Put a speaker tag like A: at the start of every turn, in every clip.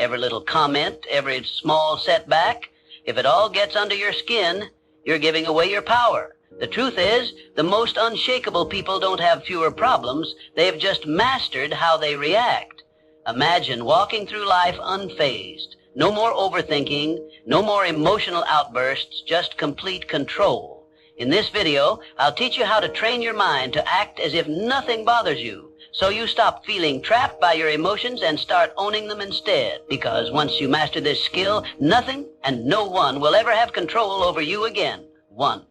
A: every little comment, every small setback, if it all gets under your skin, you're giving away your power. The truth is, the most unshakable people don't have fewer problems. They've just mastered how they react. Imagine walking through life unfazed. No more overthinking, no more emotional outbursts, just complete control. In this video, I'll teach you how to train your mind to act as if nothing bothers you, so you stop feeling trapped by your emotions and start owning them instead. Because once you master this skill, nothing and no one will ever have control over you again. 1.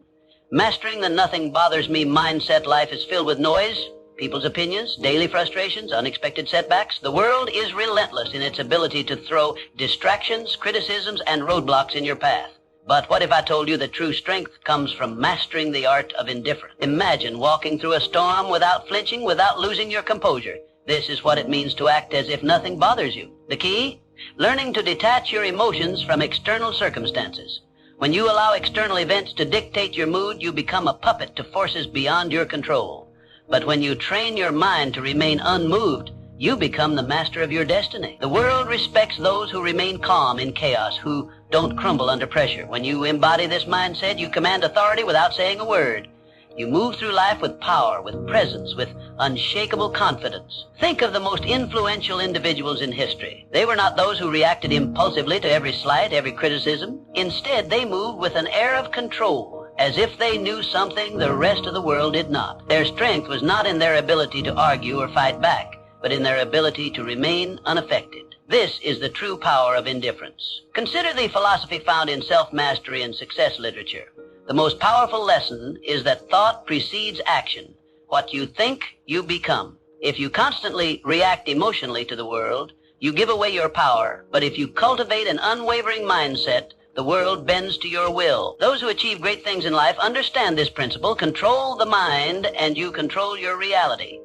A: Mastering the nothing bothers me mindset. Life is filled with noise, people's opinions, daily frustrations, unexpected setbacks. The world is relentless in its ability to throw distractions, criticisms, and roadblocks in your path. But what if I told you that true strength comes from mastering the art of indifference? Imagine walking through a storm without flinching, without losing your composure. This is what it means to act as if nothing bothers you. The key? Learning to detach your emotions from external circumstances. When you allow external events to dictate your mood, you become a puppet to forces beyond your control. But when you train your mind to remain unmoved, you become the master of your destiny. The world respects those who remain calm in chaos, who don't crumble under pressure. When you embody this mindset, you command authority without saying a word. You move through life with power, with presence, with unshakable confidence. Think of the most influential individuals in history. They were not those who reacted impulsively to every slight, every criticism. Instead, they moved with an air of control, as if they knew something the rest of the world did not. Their strength was not in their ability to argue or fight back, but in their ability to remain unaffected. This is the true power of indifference. Consider the philosophy found in self-mastery and success literature. The most powerful lesson is that thought precedes action. What you think, you become. If you constantly react emotionally to the world, you give away your power. But if you cultivate an unwavering mindset, the world bends to your will. Those who achieve great things in life understand this principle. Control the mind, and you control your reality.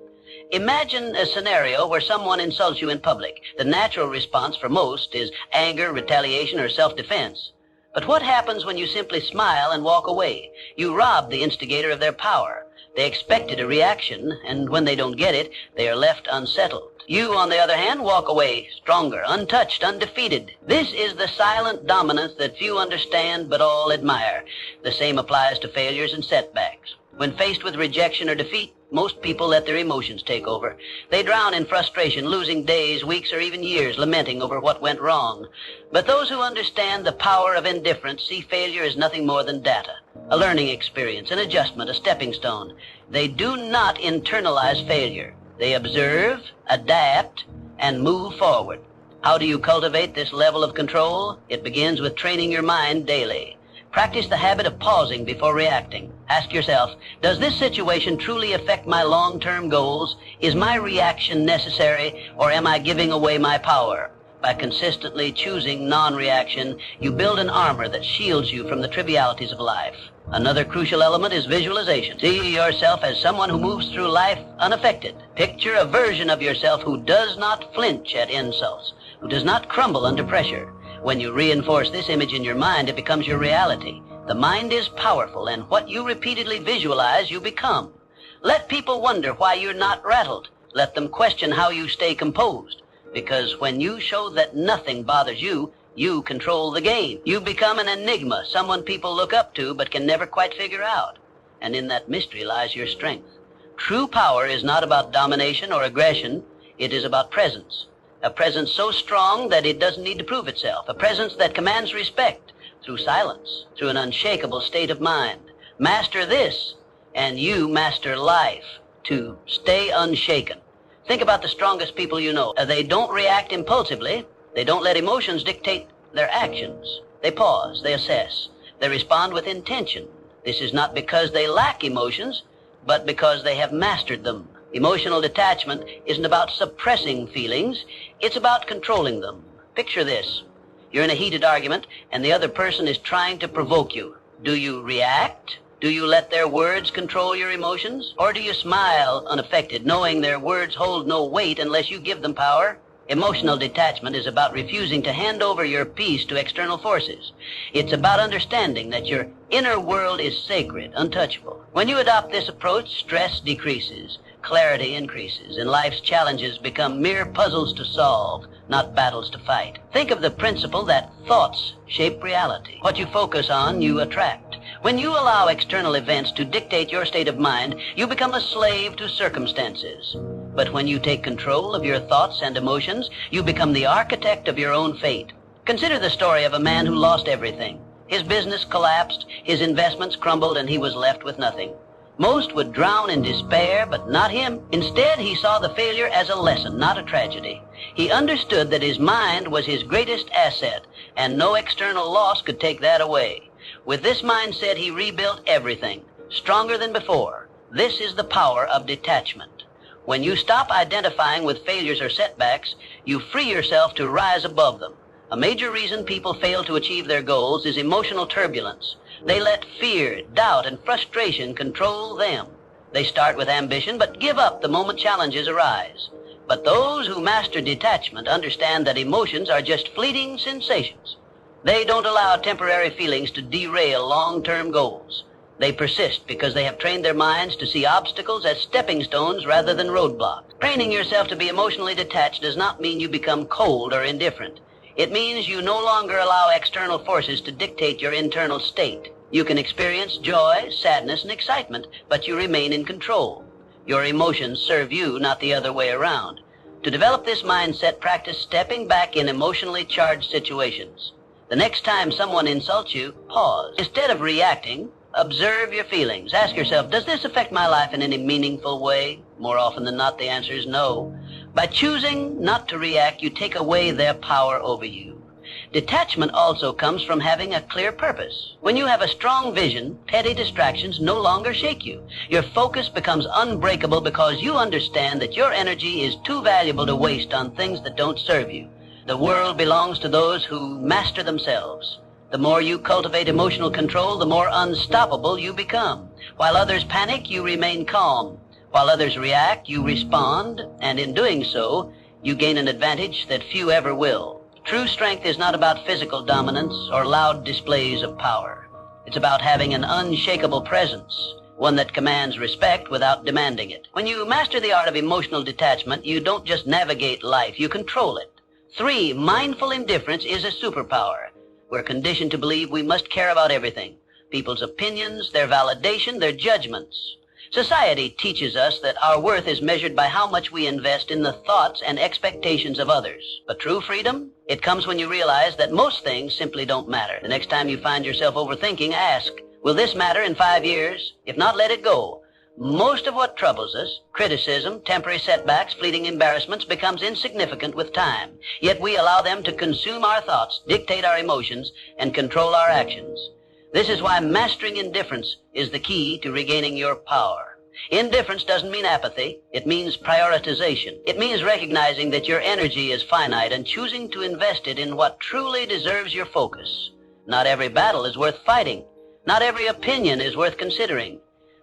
A: Imagine a scenario where someone insults you in public. The natural response for most is anger, retaliation, or self-defense. But what happens when you simply smile and walk away? You rob the instigator of their power. They expected a reaction, and when they don't get it, they are left unsettled. You, on the other hand, walk away stronger, untouched, undefeated. This is the silent dominance that few understand but all admire. The same applies to failures and setbacks. When faced with rejection or defeat, most people let their emotions take over. They drown in frustration, losing days, weeks, or even years lamenting over what went wrong. But those who understand the power of indifference see failure as nothing more than data, a learning experience, an adjustment, a stepping stone. They do not internalize failure. They observe, adapt, and move forward. How do you cultivate this level of control? It begins with training your mind daily. Practice the habit of pausing before reacting. Ask yourself, does this situation truly affect my long-term goals? Is my reaction necessary, or am I giving away my power? By consistently choosing non-reaction, you build an armor that shields you from the trivialities of life. Another crucial element is visualization. See yourself as someone who moves through life unaffected. Picture a version of yourself who does not flinch at insults, who does not crumble under pressure. When you reinforce this image in your mind, it becomes your reality. The mind is powerful, and what you repeatedly visualize, you become. Let people wonder why you're not rattled. Let them question how you stay composed. Because when you show that nothing bothers you, you control the game. You become an enigma, someone people look up to but can never quite figure out. And in that mystery lies your strength. True power is not about domination or aggression. It is about presence. A presence so strong that it doesn't need to prove itself. A presence that commands respect through silence, through an unshakable state of mind. Master this, and you master life. To stay unshaken. Think about the strongest people you know. They don't react impulsively. They don't let emotions dictate their actions. They pause, they assess, they respond with intention. This is not because they lack emotions, but because they have mastered them. Emotional detachment isn't about suppressing feelings, it's about controlling them. Picture this. You're in a heated argument, and the other person is trying to provoke you. Do you react? Do you let their words control your emotions? Or do you smile unaffected, knowing their words hold no weight unless you give them power? Emotional detachment is about refusing to hand over your peace to external forces. It's about understanding that your inner world is sacred, untouchable. When you adopt this approach, stress decreases. clarity increases, and life's challenges become mere puzzles to solve, not battles to fight. Think of the principle that thoughts shape reality. What you focus on, you attract. When you allow external events to dictate your state of mind, you become a slave to circumstances. But when you take control of your thoughts and emotions, you become the architect of your own fate. Consider the story of a man who lost everything. His business collapsed, his investments crumbled, and he was left with nothing. Most would drown in despair, but not him. Instead, he saw the failure as a lesson, not a tragedy. He understood that his mind was his greatest asset, and no external loss could take that away. With this mindset, he rebuilt everything, stronger than before. This is the power of detachment. When you stop identifying with failures or setbacks, you free yourself to rise above them. A major reason people fail to achieve their goals is emotional turbulence. They let fear, doubt, and frustration control them. They start with ambition, but give up the moment challenges arise. But those who master detachment understand that emotions are just fleeting sensations. They don't allow temporary feelings to derail long-term goals. They persist because they have trained their minds to see obstacles as stepping stones rather than roadblocks. Training yourself to be emotionally detached does not mean you become cold or indifferent. It means you no longer allow external forces to dictate your internal state. You can experience joy, sadness, and excitement, but you remain in control. Your emotions serve you, not the other way around. To develop this mindset, practice stepping back in emotionally charged situations. The next time someone insults you, pause. Instead of reacting, observe your feelings. Ask yourself, does this affect my life in any meaningful way? More often than not, the answer is no. By choosing not to react, you take away their power over you. Detachment also comes from having a clear purpose. When you have a strong vision, petty distractions no longer shake you. Your focus becomes unbreakable because you understand that your energy is too valuable to waste on things that don't serve you. The world belongs to those who master themselves. The more you cultivate emotional control, the more unstoppable you become. While others panic, you remain calm. While others react, you respond, and in doing so, you gain an advantage that few ever will. True strength is not about physical dominance or loud displays of power. It's about having an unshakable presence, one that commands respect without demanding it. When you master the art of emotional detachment, you don't just navigate life, you control it. 3, mindful indifference is a superpower. We're conditioned to believe we must care about everything. People's opinions, their validation, their judgments. Society teaches us that our worth is measured by how much we invest in the thoughts and expectations of others. But true freedom, it comes when you realize that most things simply don't matter. The next time you find yourself overthinking, ask, will this matter in 5 years? If not, let it go. Most of what troubles us, criticism, temporary setbacks, fleeting embarrassments, becomes insignificant with time. Yet we allow them to consume our thoughts, dictate our emotions, and control our actions. This is why mastering indifference is the key to regaining your power. Indifference doesn't mean apathy. It means prioritization. It means recognizing that your energy is finite and choosing to invest it in what truly deserves your focus. Not every battle is worth fighting. Not every opinion is worth considering.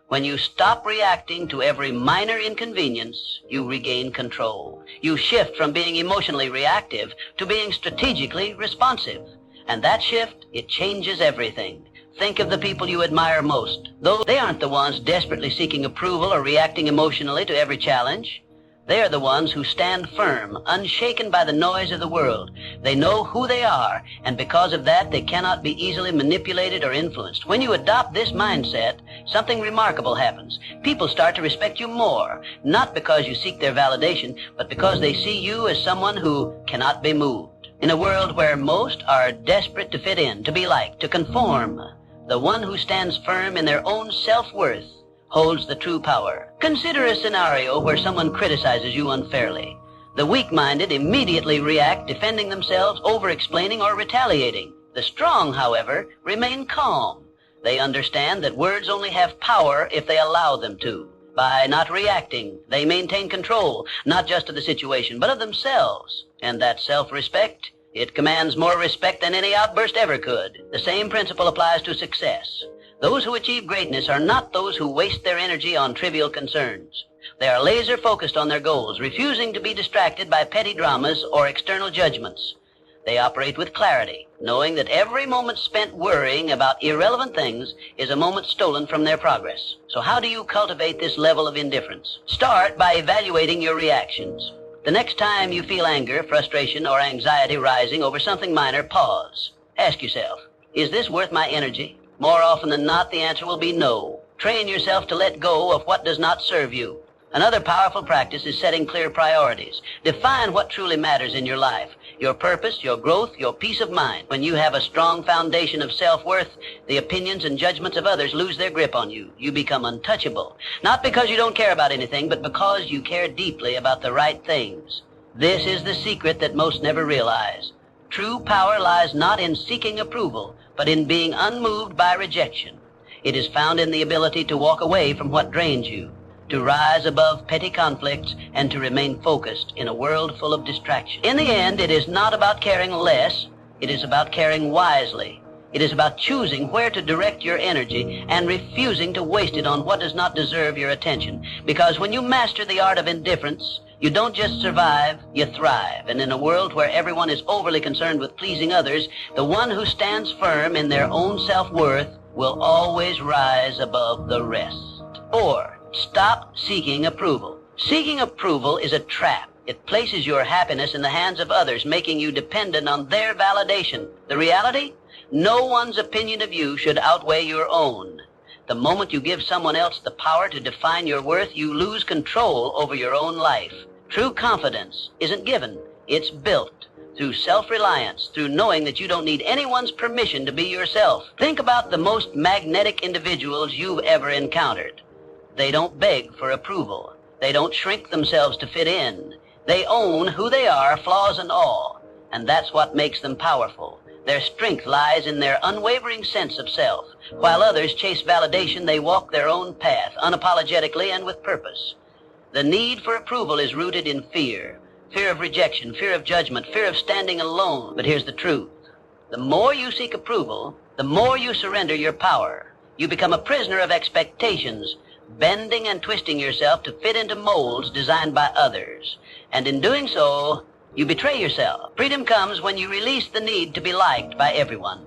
A: When you stop reacting to every minor inconvenience, you regain control. You shift from being emotionally reactive to being strategically responsive. And that shift, it changes everything. Think of the people you admire most. Though they aren't the ones desperately seeking approval or reacting emotionally to every challenge. They are the ones who stand firm, unshaken by the noise of the world. They know who they are, and because of that, they cannot be easily manipulated or influenced. When you adopt this mindset, something remarkable happens. People start to respect you more, not because you seek their validation, but because they see you as someone who cannot be moved. In a world where most are desperate to fit in, to be liked, to conform, the one who stands firm in their own self-worth holds the true power. Consider a scenario where someone criticizes you unfairly. The weak-minded immediately react, defending themselves, over-explaining, or retaliating. The strong, however, remain calm. They understand that words only have power if they allow them to. By not reacting, they maintain control, not just of the situation, but of themselves. And that self-respect, it commands more respect than any outburst ever could. The same principle applies to success. Those who achieve greatness are not those who waste their energy on trivial concerns. They are laser-focused on their goals, refusing to be distracted by petty dramas or external judgments. They operate with clarity, knowing that every moment spent worrying about irrelevant things is a moment stolen from their progress. So how do you cultivate this level of indifference? Start by evaluating your reactions. The next time you feel anger, frustration, or anxiety rising over something minor, pause. Ask yourself, is this worth my energy? More often than not, the answer will be no. Train yourself to let go of what does not serve you. Another powerful practice is setting clear priorities. Define what truly matters in your life, your purpose, your growth, your peace of mind. When you have a strong foundation of self-worth, the opinions and judgments of others lose their grip on you. You become untouchable, not because you don't care about anything, but because you care deeply about the right things. This is the secret that most never realize. True power lies not in seeking approval, but in being unmoved by rejection. It is found in the ability to walk away from what drains you, to rise above petty conflicts, and to remain focused in a world full of distraction. In the end, it is not about caring less. It is about caring wisely. It is about choosing where to direct your energy and refusing to waste it on what does not deserve your attention. Because when you master the art of indifference, you don't just survive, you thrive. And in a world where everyone is overly concerned with pleasing others, the one who stands firm in their own self-worth will always rise above the rest. Or, stop seeking approval. Seeking approval is a trap. It places your happiness in the hands of others, making you dependent on their validation. The reality? No one's opinion of you should outweigh your own. The moment you give someone else the power to define your worth, you lose control over your own life. True confidence isn't given, it's built through self-reliance, through knowing that you don't need anyone's permission to be yourself. Think about the most magnetic individuals you've ever encountered. They don't beg for approval. They don't shrink themselves to fit in. They own who they are, flaws and all. And that's what makes them powerful. Their strength lies in their unwavering sense of self. While others chase validation, they walk their own path, unapologetically and with purpose. The need for approval is rooted in fear. Fear of rejection, fear of judgment, fear of standing alone. But here's the truth. The more you seek approval, the more you surrender your power. You become a prisoner of expectations, bending and twisting yourself to fit into molds designed by others. And in doing so, you betray yourself. Freedom comes when you release the need to be liked by everyone.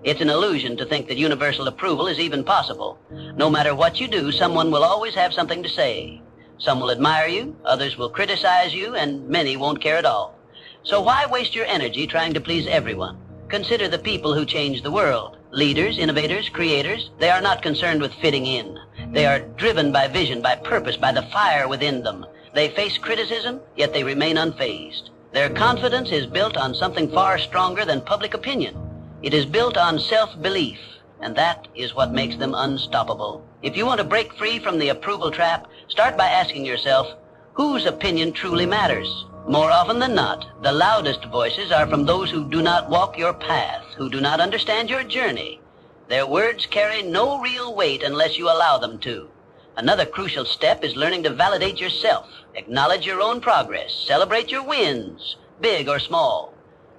A: It's an illusion to think that universal approval is even possible. No matter what you do, someone will always have something to say. Some will admire you, others will criticize you, and many won't care at all. So why waste your energy trying to please everyone? Consider the people who change the world. Leaders, innovators, creators, they are not concerned with fitting in. They are driven by vision, by purpose, by the fire within them. They face criticism, yet they remain unfazed. Their confidence is built on something far stronger than public opinion. It is built on self-belief, and that is what makes them unstoppable. If you want to break free from the approval trap, start by asking yourself, whose opinion truly matters? More often than not, the loudest voices are from those who do not walk your path, who do not understand your journey. Their words carry no real weight unless you allow them to. Another crucial step is learning to validate yourself, acknowledge your own progress, celebrate your wins, big or small.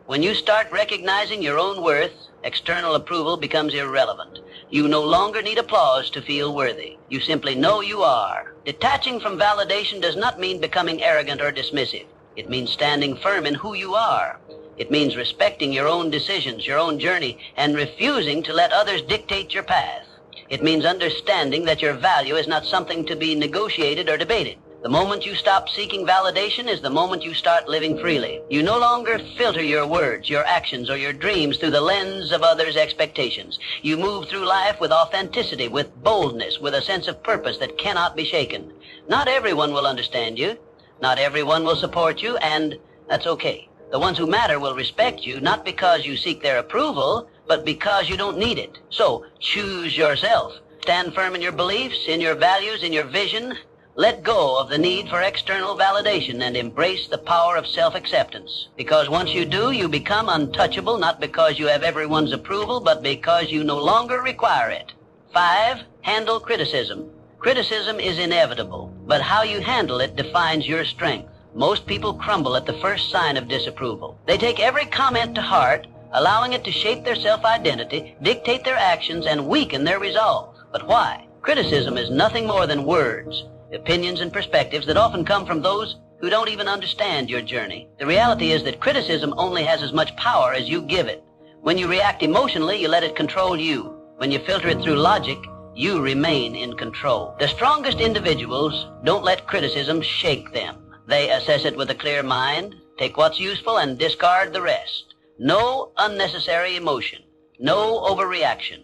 A: When you start recognizing your own worth, external approval becomes irrelevant. You no longer need applause to feel worthy. You simply know you are. Detaching from validation does not mean becoming arrogant or dismissive. It means standing firm in who you are. It means respecting your own decisions, your own journey, and refusing to let others dictate your path. It means understanding that your value is not something to be negotiated or debated. The moment you stop seeking validation is the moment you start living freely. You no longer filter your words, your actions, or your dreams through the lens of others' expectations. You move through life with authenticity, with boldness, with a sense of purpose that cannot be shaken. Not everyone will understand you. Not everyone will support you, and that's okay. The ones who matter will respect you, not because you seek their approval, but because you don't need it. So, choose yourself. Stand firm in your beliefs, in your values, in your vision. Let go of the need for external validation and embrace the power of self-acceptance. Because once you do, you become untouchable, not because you have everyone's approval, but because you no longer require it. 5, handle criticism. Criticism is inevitable, but how you handle it defines your strength. Most people crumble at the first sign of disapproval. They take every comment to heart, allowing it to shape their self-identity, dictate their actions, and weaken their resolve. But why? Criticism is nothing more than words, opinions, and perspectives that often come from those who who don't even understand your journey. The reality is that criticism only has as much power as you give it. When you react emotionally, you let it control you. When you filter it through logic, you remain in control. The strongest individuals don't let criticism shake them. They assess it with a clear mind, take what's useful, and discard the rest. No unnecessary emotion, no overreaction,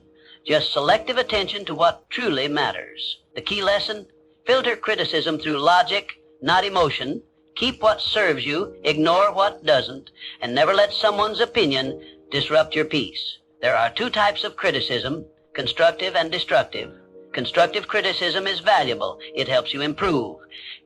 A: just selective attention to what truly matters. The key lesson: filter criticism through logic, not emotion. Keep what serves you, ignore what doesn't, and never let someone's opinion disrupt your peace. There are two types of criticism: constructive and destructive. Constructive criticism is valuable. It helps you improve.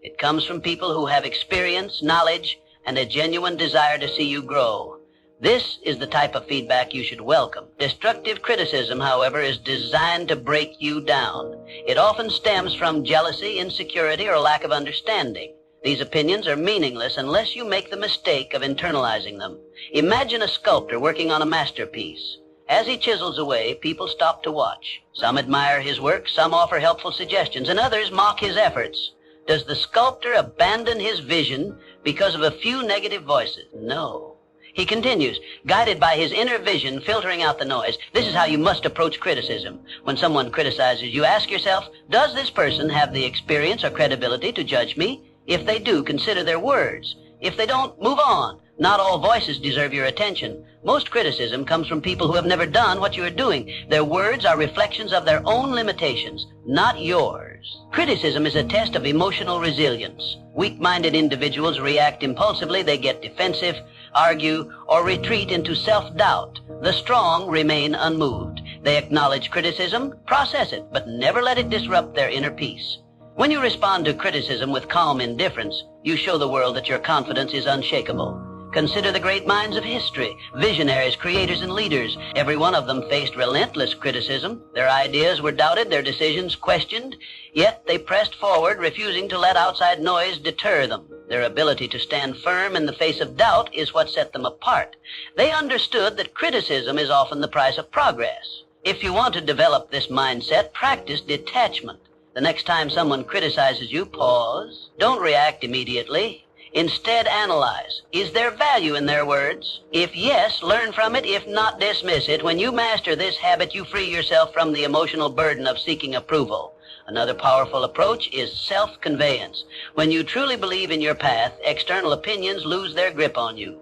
A: It comes from people who have experience, knowledge, and a genuine desire to see you grow. This is the type of feedback you should welcome. Destructive criticism, however, is designed to break you down. It often stems from jealousy, insecurity, or lack of understanding. These opinions are meaningless unless you make the mistake of internalizing them. Imagine a sculptor working on a masterpiece. As he chisels away, people stop to watch. Some admire his work, some offer helpful suggestions, and others mock his efforts. Does the sculptor abandon his vision because of a few negative voices? No. He continues, guided by his inner vision, filtering out the noise. This is how you must approach criticism. When someone criticizes you, ask yourself, does this person have the experience or credibility to judge me? If they do, consider their words. If they don't, move on. Not all voices deserve your attention. Most criticism comes from people who have never done what you are doing. Their words are reflections of their own limitations, not yours. Criticism is a test of emotional resilience. Weak-minded individuals react impulsively. They get defensive, argue, or retreat into self-doubt. The strong remain unmoved. They acknowledge criticism, process it, but never let it disrupt their inner peace. When you respond to criticism with calm indifference, you show the world that your confidence is unshakable. Consider the great minds of history, visionaries, creators, and leaders. Every one of them faced relentless criticism. Their ideas were doubted, their decisions questioned, yet they pressed forward, refusing to let outside noise deter them. Their ability to stand firm in the face of doubt is what set them apart. They understood that criticism is often the price of progress. If you want to develop this mindset, practice detachment. The next time someone criticizes you, pause. Don't react immediately. Instead, analyze. Is there value in their words? If yes, learn from it. If not, dismiss it. When you master this habit, you free yourself from the emotional burden of seeking approval. Another powerful approach is self-conveyance. When you truly believe in your path, external opinions lose their grip on you.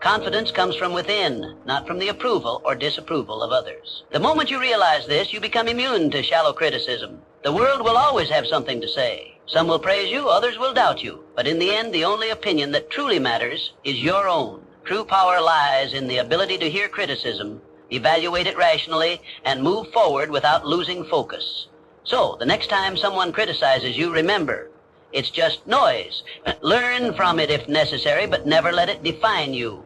A: Confidence comes from within, not from the approval or disapproval of others. The moment you realize this, you become immune to shallow criticism. The world will always have something to say. Some will praise you, others will doubt you. But in the end, the only opinion that truly matters is your own. True power lies in the ability to hear criticism, evaluate it rationally, and move forward without losing focus. So, the next time someone criticizes you, remember, it's just noise. Learn from it if necessary, but never let it define you.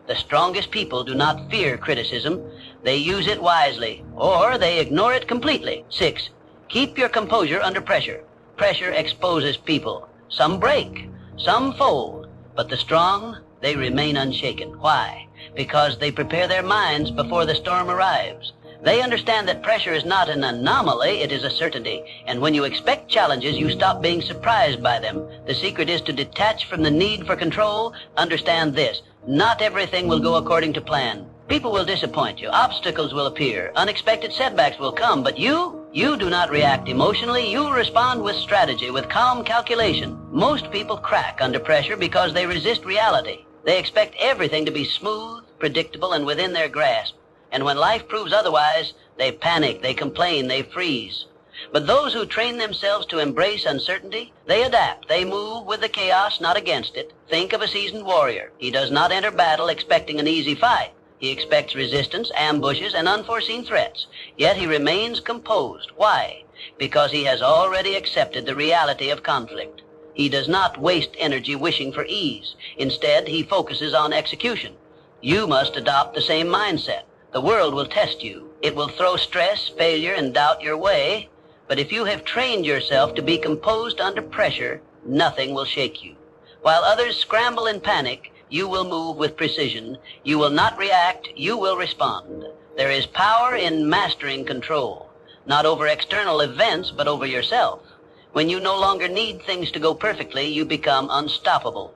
A: The strongest people do not fear criticism. They use it wisely, or they ignore it completely. 6. Keep your composure under pressure. Pressure exposes people. Some break, some fold, but the strong, they remain unshaken. Why? Because they prepare their minds before the storm arrives. They understand that pressure is not an anomaly, it is a certainty. And when you expect challenges, you stop being surprised by them. The secret is to detach from the need for control. Understand this: not everything will go according to plan. People will disappoint you. Obstacles will appear. Unexpected setbacks will come. But you do not react emotionally. You respond with strategy, with calm calculation. Most people crack under pressure because they resist reality. They expect everything to be smooth, predictable, and within their grasp. And when life proves otherwise, they panic, they complain, they freeze. But those who train themselves to embrace uncertainty, they adapt. They move with the chaos, not against it. Think of a seasoned warrior. He does not enter battle expecting an easy fight. He expects resistance, ambushes, and unforeseen threats. Yet he remains composed. Why? Because he has already accepted the reality of conflict. He does not waste energy wishing for ease. Instead, he focuses on execution. You must adopt the same mindset. The world will test you. It will throw stress, failure, and doubt your way. But if you have trained yourself to be composed under pressure, nothing will shake you. While others scramble in panic, you will move with precision. You will not react, you will respond. There is power in mastering control, not over external events, but over yourself. When you no longer need things to go perfectly, you become unstoppable.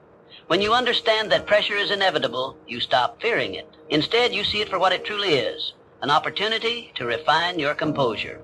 A: When you understand that pressure is inevitable, you stop fearing it. Instead, you see it for what it truly is, an opportunity to refine your composure.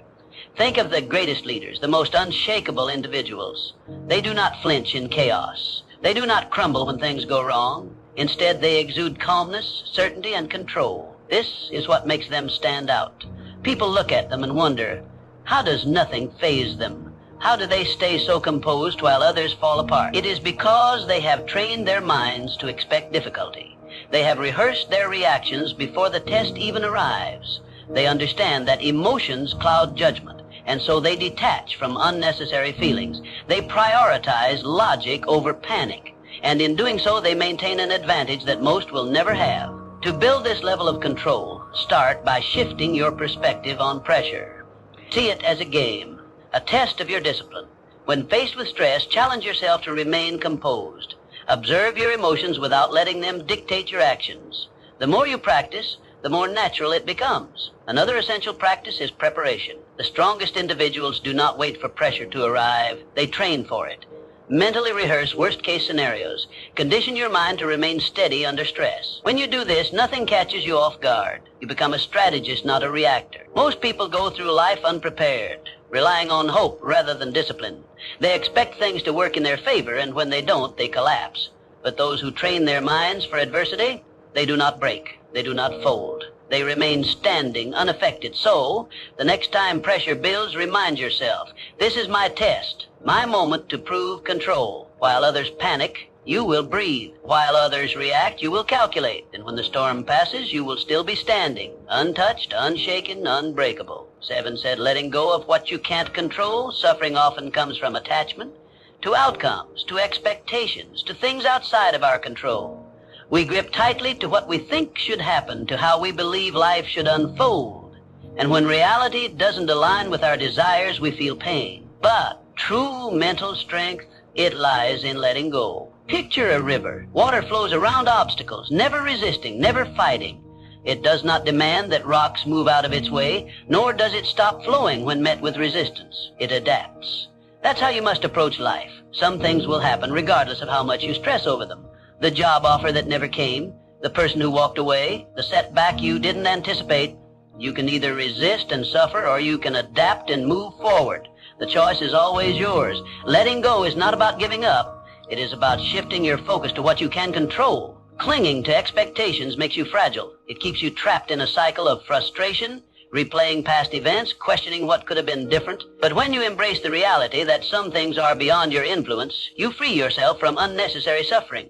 A: Think of the greatest leaders, the most unshakable individuals. They do not flinch in chaos. They do not crumble when things go wrong. Instead, they exude calmness, certainty, and control. This is what makes them stand out. People look at them and wonder, how does nothing faze them? How do they stay so composed while others fall apart? It is because they have trained their minds to expect difficulty. They have rehearsed their reactions before the test even arrives. They understand that emotions cloud judgment, and so they detach from unnecessary feelings. They prioritize logic over panic, and in doing so they maintain an advantage that most will never have. To build this level of control, start by shifting your perspective on pressure. See it as a game, a test of your discipline. When faced with stress, challenge yourself to remain composed. Observe your emotions without letting them dictate your actions. The more you practice, the more natural it becomes. Another essential practice is preparation. The strongest individuals do not wait for pressure to arrive. They train for it. Mentally rehearse worst-case scenarios. Condition your mind to remain steady under stress. When you do this, nothing catches you off guard. You become a strategist, not a reactor. Most people go through life unprepared, relying on hope rather than discipline. They expect things to work in their favor, and when they don't, they collapse. But those who train their minds for adversity, they do not break. They do not fold. They remain standing, unaffected. So, the next time pressure builds, remind yourself, this is my test, my moment to prove control. While others panic, you will breathe. While others react, you will calculate. And when the storm passes, you will still be standing, untouched, unshaken, unbreakable. 7 said, letting go of what you can't control, suffering often comes from attachment, to outcomes, to expectations, to things outside of our control. We grip tightly to what we think should happen, to how we believe life should unfold. And when reality doesn't align with our desires, we feel pain. But true mental strength, it lies in letting go. Picture a river. Water flows around obstacles, never resisting, never fighting. It does not demand that rocks move out of its way, nor does it stop flowing when met with resistance. It adapts. That's how you must approach life. Some things will happen regardless of how much you stress over them. The job offer that never came, the person who walked away, the setback you didn't anticipate. You can either resist and suffer, or you can adapt and move forward. The choice is always yours. Letting go is not about giving up. It is about shifting your focus to what you can control. Clinging to expectations makes you fragile. It keeps you trapped in a cycle of frustration, replaying past events, questioning what could have been different. But when you embrace the reality that some things are beyond your influence, you free yourself from unnecessary suffering.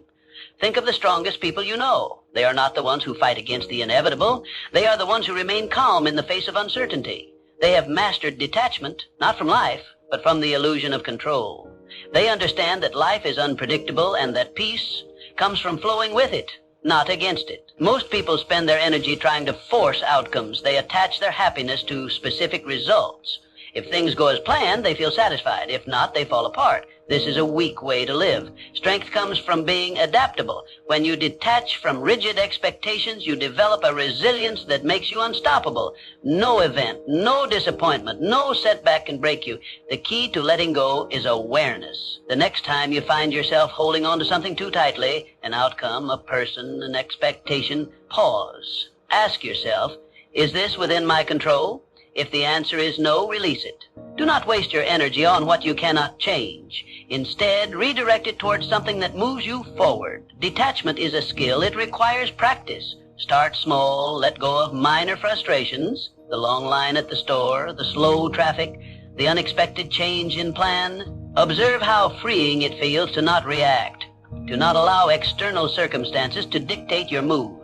A: Think of the strongest people you know. They are not the ones who fight against the inevitable. They are the ones who remain calm in the face of uncertainty. They have mastered detachment, not from life, but from the illusion of control. They understand that life is unpredictable and that peace comes from flowing with it, not against it. Most people spend their energy trying to force outcomes. They attach their happiness to specific results. If things go as planned, they feel satisfied. If not, they fall apart. This is a weak way to live. Strength comes from being adaptable. When you detach from rigid expectations, you develop a resilience that makes you unstoppable. No event, no disappointment, no setback can break you. The key to letting go is awareness. The next time you find yourself holding on to something too tightly, an outcome, a person, an expectation, pause. Ask yourself, is this within my control? If the answer is no, release it. Do not waste your energy on what you cannot change. Instead, redirect it towards something that moves you forward. Detachment is a skill. It requires practice. Start small, let go of minor frustrations, the long line at the store, the slow traffic, the unexpected change in plan. Observe how freeing it feels to not react, to not allow external circumstances to dictate your mood.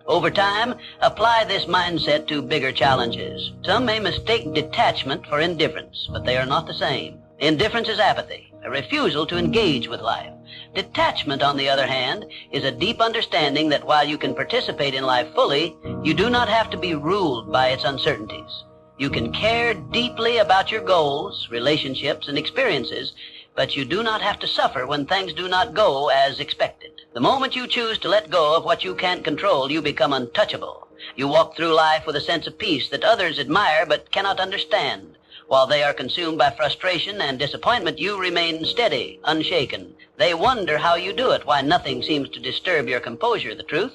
A: Over time, apply this mindset to bigger challenges. Some may mistake detachment for indifference, but they are not the same. Indifference is apathy, a refusal to engage with life. Detachment, on the other hand, is a deep understanding that while you can participate in life fully, you do not have to be ruled by its uncertainties. You can care deeply about your goals, relationships, and experiences, but you do not have to suffer when things do not go as expected. The moment you choose to let go of what you can't control, you become untouchable. You walk through life with a sense of peace that others admire but cannot understand. While they are consumed by frustration and disappointment, you remain steady, unshaken. They wonder how you do it, why nothing seems to disturb your composure. The truth?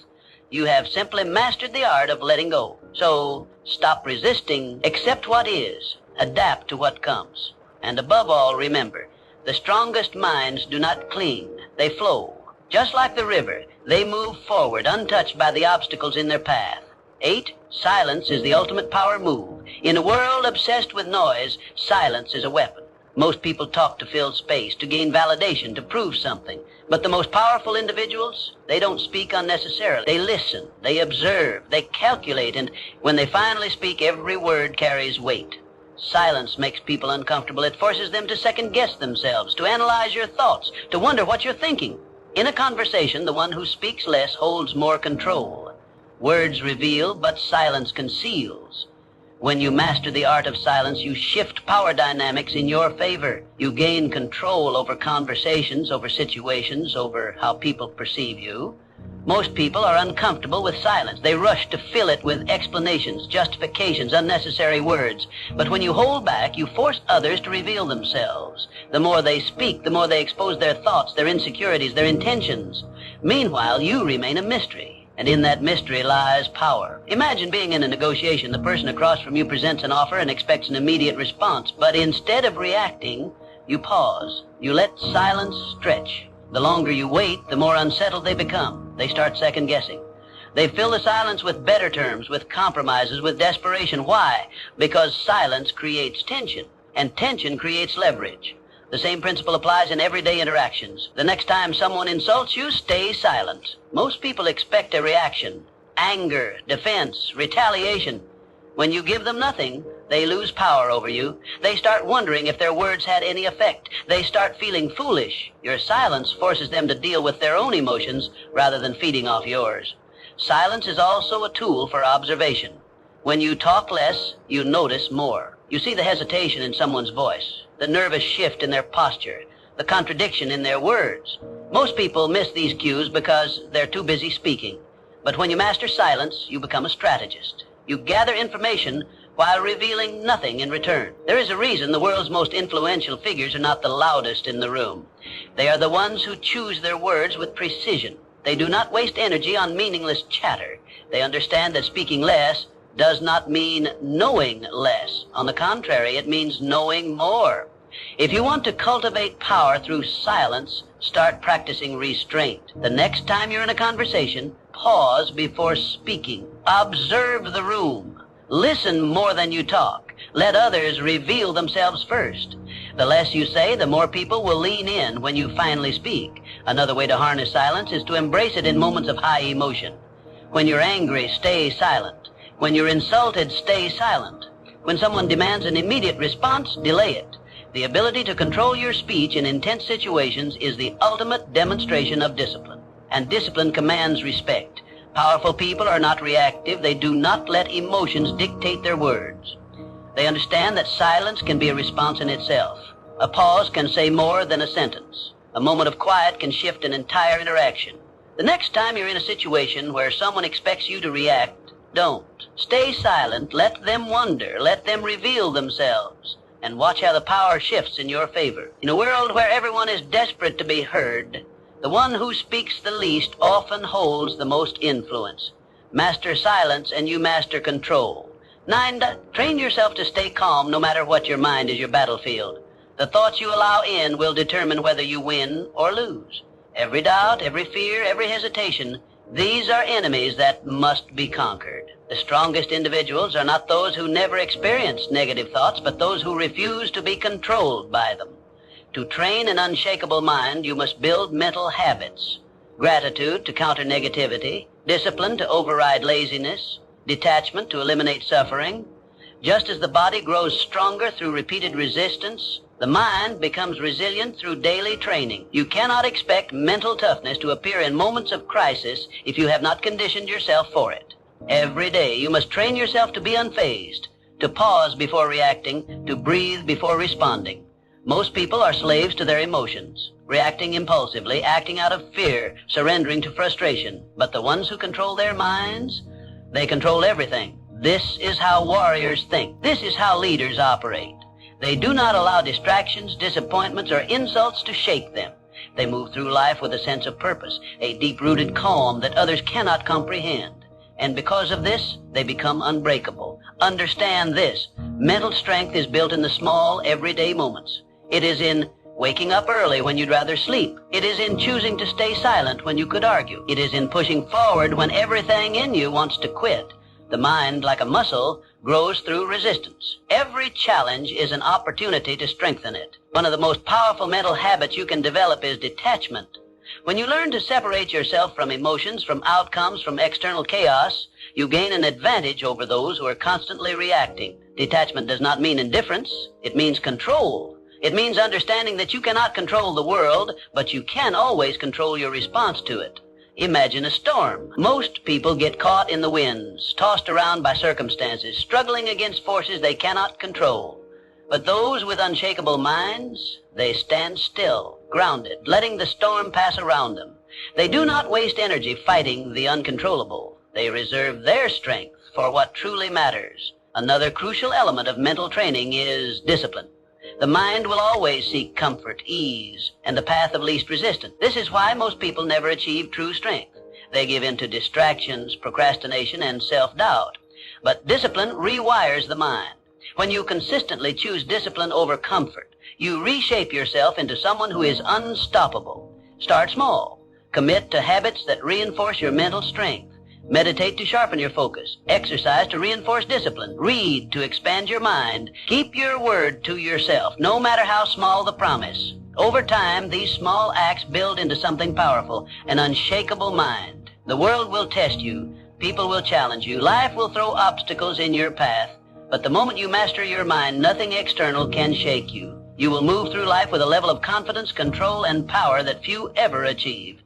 A: You have simply mastered the art of letting go. So stop resisting, accept what is, adapt to what comes. And above all, remember, the strongest minds do not cling, they flow. Just like the river, they move forward, untouched by the obstacles in their path. 8. Silence is the ultimate power move. In a world obsessed with noise, silence is a weapon. Most people talk to fill space, to gain validation, to prove something. But the most powerful individuals, they don't speak unnecessarily. They listen, they observe, they calculate, and when they finally speak, every word carries weight. Silence makes people uncomfortable. It forces them to second-guess themselves, to analyze your thoughts, to wonder what you're thinking. In a conversation, the one who speaks less holds more control. Words reveal, but silence conceals. When you master the art of silence, you shift power dynamics in your favor. You gain control over conversations, over situations, over how people perceive you. Most people are uncomfortable with silence. They rush to fill it with explanations, justifications, unnecessary words. But when you hold back, you force others to reveal themselves. The more they speak, the more they expose their thoughts, their insecurities, their intentions. Meanwhile, you remain a mystery. And in that mystery lies power. Imagine being in a negotiation. The person across from you presents an offer and expects an immediate response. But instead of reacting, you pause. You let silence stretch. The longer you wait, the more unsettled they become. They start second-guessing. They fill the silence with better terms, with compromises, with desperation. Why? Because silence creates tension, and tension creates leverage. The same principle applies in everyday interactions. The next time someone insults you, stay silent. Most people expect a reaction, anger, defense, retaliation. When you give them nothing, they lose power over you. They start wondering if their words had any effect. They start feeling foolish. Your silence forces them to deal with their own emotions rather than feeding off yours. Silence is also a tool for observation. When you talk less, you notice more. You see the hesitation in someone's voice, the nervous shift in their posture, the contradiction in their words. Most people miss these cues because they're too busy speaking. But when you master silence, you become a strategist. You gather information while revealing nothing in return. There is a reason the world's most influential figures are not the loudest in the room. They are the ones who choose their words with precision. They do not waste energy on meaningless chatter. They understand that speaking less does not mean knowing less. On the contrary, it means knowing more. If you want to cultivate power through silence, start practicing restraint. The next time you're in a conversation, pause before speaking. Observe the room. Listen more than you talk. Let others reveal themselves first. The less you say, the more people will lean in when you finally speak. Another way to harness silence is to embrace it in moments of high emotion. When you're angry, stay silent. When you're insulted, stay silent. When someone demands an immediate response, delay it. The ability to control your speech in intense situations is the ultimate demonstration of discipline. And discipline commands respect. Powerful people are not reactive. They do not let emotions dictate their words. They understand that silence can be a response in itself. A pause can say more than a sentence. A moment of quiet can shift an entire interaction. The next time you're in a situation where someone expects you to react, don't. Stay silent. Let them wonder. Let them reveal themselves. And watch how the power shifts in your favor. In a world where everyone is desperate to be heard, the one who speaks the least often holds the most influence. Master silence and you master control. 9. Train yourself to stay calm no matter what your mind is your battlefield. The thoughts you allow in will determine whether you win or lose. Every doubt, every fear, every hesitation, these are enemies that must be conquered. The strongest individuals are not those who never experienced negative thoughts, but those who refuse to be controlled by them. To train an unshakable mind, you must build mental habits. Gratitude to counter negativity, discipline to override laziness, detachment to eliminate suffering. Just as the body grows stronger through repeated resistance, the mind becomes resilient through daily training. You cannot expect mental toughness to appear in moments of crisis if you have not conditioned yourself for it. Every day you must train yourself to be unfazed, to pause before reacting, to breathe before responding. Most people are slaves to their emotions, reacting impulsively, acting out of fear, surrendering to frustration. But the ones who control their minds, they control everything. This is how warriors think. This is how leaders operate. They do not allow distractions, disappointments, or insults to shake them. They move through life with a sense of purpose, a deep-rooted calm that others cannot comprehend. And because of this, they become unbreakable. Understand this: mental strength is built in the small, everyday moments. It is in waking up early when you'd rather sleep. It is in choosing to stay silent when you could argue. It is in pushing forward when everything in you wants to quit. The mind, like a muscle, grows through resistance. Every challenge is an opportunity to strengthen it. One of the most powerful mental habits you can develop is detachment. When you learn to separate yourself from emotions, from outcomes, from external chaos, you gain an advantage over those who are constantly reacting. Detachment does not mean indifference. It means control. It means understanding that you cannot control the world, but you can always control your response to it. Imagine a storm. Most people get caught in the winds, tossed around by circumstances, struggling against forces they cannot control. But those with unshakable minds, they stand still, grounded, letting the storm pass around them. They do not waste energy fighting the uncontrollable. They reserve their strength for what truly matters. Another crucial element of mental training is discipline. The mind will always seek comfort, ease, and the path of least resistance. This is why most people never achieve true strength. They give in to distractions, procrastination, and self-doubt. But discipline rewires the mind. When you consistently choose discipline over comfort, you reshape yourself into someone who is unstoppable. Start small. Commit to habits that reinforce your mental strength. Meditate to sharpen your focus. Exercise to reinforce discipline. Read to expand your mind. Keep your word to yourself, no matter how small the promise. Over time, these small acts build into something powerful, an unshakable mind. The world will test you. People will challenge you. Life will throw obstacles in your path. But the moment you master your mind, nothing external can shake you. You will move through life with a level of confidence, control, and power that few ever achieve.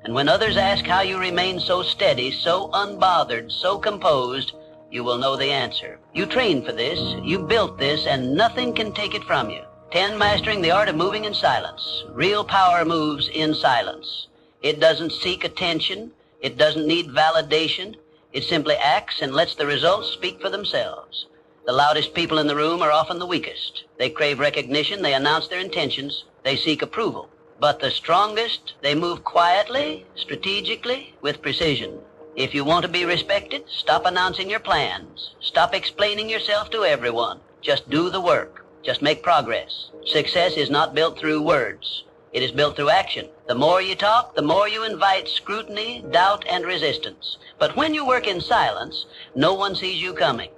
A: And when others ask how you remain so steady, so unbothered, so composed, you will know the answer. You trained for this, you built this, and nothing can take it from you. 10. Mastering the art of moving in silence. Real power moves in silence. It doesn't seek attention. It doesn't need validation. It simply acts and lets the results speak for themselves. The loudest people in the room are often the weakest. They crave recognition. They announce their intentions. They seek approval. But the strongest, they move quietly, strategically, with precision. If you want to be respected, stop announcing your plans. Stop explaining yourself to everyone. Just do the work. Just make progress. Success is not built through words. It is built through action. The more you talk, the more you invite scrutiny, doubt, and resistance. But when you work in silence, no one sees you coming.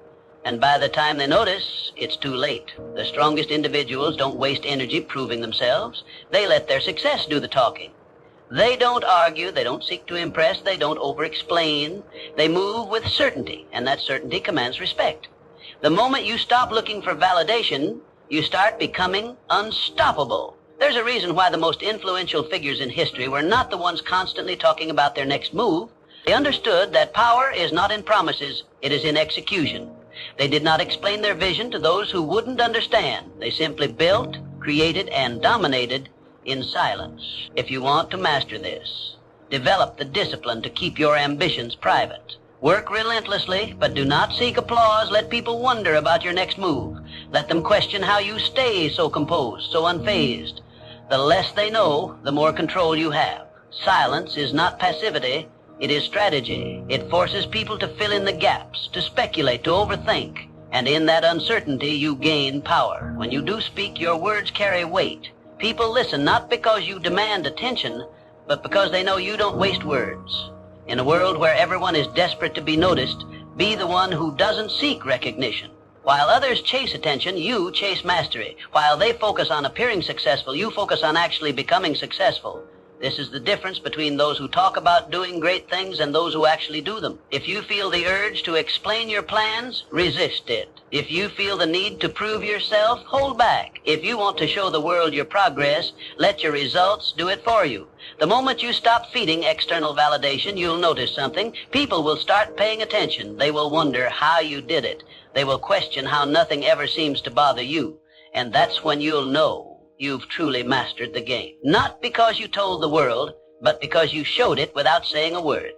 A: And by the time they notice, it's too late. The strongest individuals don't waste energy proving themselves. They let their success do the talking. They don't argue. They don't seek to impress. They don't over-explain. They move with certainty, and that certainty commands respect. The moment you stop looking for validation, you start becoming unstoppable. There's a reason why the most influential figures in history were not the ones constantly talking about their next move. They understood that power is not in promises. It is in execution. They did not explain their vision to those who wouldn't understand. They simply built, created, and dominated in silence. If you want to master this, develop the discipline to keep your ambitions private. Work relentlessly, but do not seek applause. Let people wonder about your next move. Let them question how you stay so composed, so unfazed. The less they know, the more control you have. Silence is not passivity. It is strategy. It forces people to fill in the gaps, to speculate, to overthink. And in that uncertainty, you gain power. When you do speak, your words carry weight. People listen not because you demand attention, but because they know you don't waste words. In a world where everyone is desperate to be noticed, be the one who doesn't seek recognition. While others chase attention, you chase mastery. While they focus on appearing successful, you focus on actually becoming successful. This is the difference between those who talk about doing great things and those who actually do them. If you feel the urge to explain your plans, resist it. If you feel the need to prove yourself, hold back. If you want to show the world your progress, let your results do it for you. The moment you stop feeding external validation, you'll notice something. People will start paying attention. They will wonder how you did it. They will question how nothing ever seems to bother you. And that's when you'll know you've truly mastered the game. Not because you told the world, but because you showed it without saying a word.